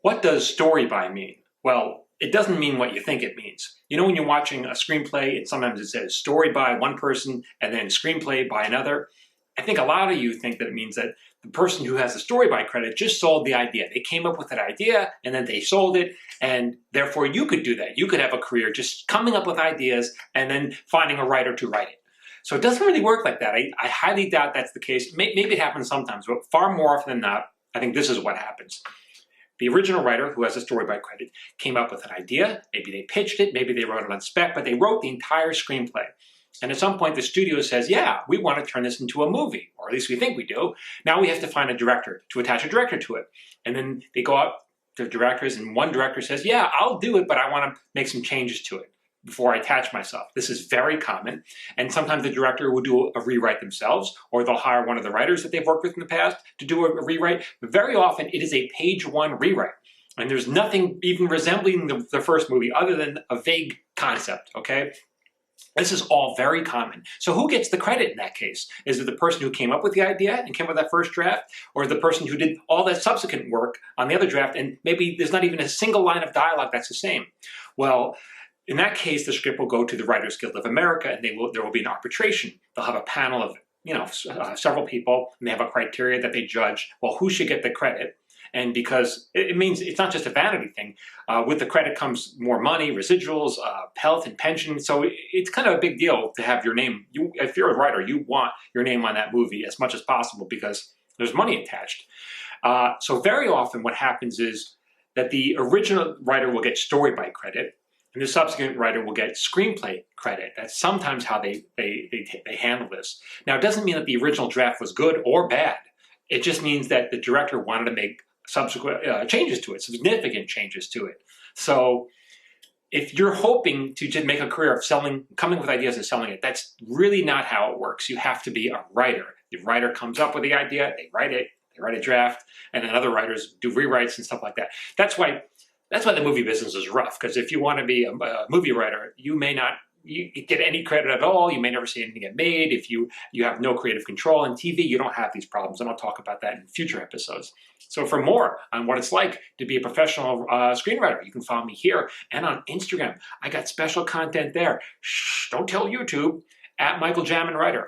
What does story by mean? Well, it doesn't mean what you think it means. You know, when you're watching a screenplay and sometimes it says story by one person and then screenplay by another, I think a lot of you think that it means that the person who has the story by credit just sold the idea. They came up with that idea and then they sold it, and therefore you could do that. You could have a career just coming up with ideas and then finding a writer to write it. So it doesn't really work like that. I highly doubt that's the case. Maybe it happens sometimes, but far more often than not, I think this is what happens. The original writer, who has a story by credit, came up with an idea. Maybe they pitched it, maybe they wrote it on spec, but they wrote the entire screenplay. And at some point, the studio says, yeah, we want to turn this into a movie, or at least we think we do. Now we have to find a director to attach a director to it. And then they go out to directors, and one director says, yeah, I'll do it, but I want to make some changes to it before I attach myself. This is very common. And sometimes the director will do a rewrite themselves, or they'll hire one of the writers that they've worked with in the past to do a rewrite. But very often it is a page one rewrite. And there's nothing even resembling the first movie other than a vague concept, okay? This is all very common. So who gets the credit in that case? Is it the person who came up with the idea and came up with that first draft, or the person who did all that subsequent work on the other draft, and maybe there's not even a single line of dialogue that's the same? Well, in that case, the script will go to the Writers Guild of America, and there will be an arbitration. They'll have a panel of several people, and they have a criteria that they judge. Well, who should get the credit? And because it means it's not just a vanity thing. With the credit comes more money, residuals, health and pension. So it's kind of a big deal to have your name. If you're a writer, you want your name on that movie as much as possible because there's money attached. So very often what happens is that the original writer will get story by credit, and the subsequent writer will get screenplay credit. That's sometimes how they handle this. Now, it doesn't mean that the original draft was good or bad. It just means that the director wanted to make subsequent changes to it, significant changes to it. So if you're hoping to just make a career of coming with ideas and selling it, that's really not how it works. You have to be a writer. The writer comes up with the idea, they write it, they write a draft, and then other writers do rewrites and stuff like that. That's why the movie business is rough, because if you want to be a movie writer, you may not get any credit at all. You may never see anything get made. If you have no creative control. In TV, you don't have these problems, and I'll talk about that in future episodes. So for more on what it's like to be a professional screenwriter, you can follow me here and on Instagram. I got special content there. Shh, don't tell YouTube, @MichaelJaminWriter.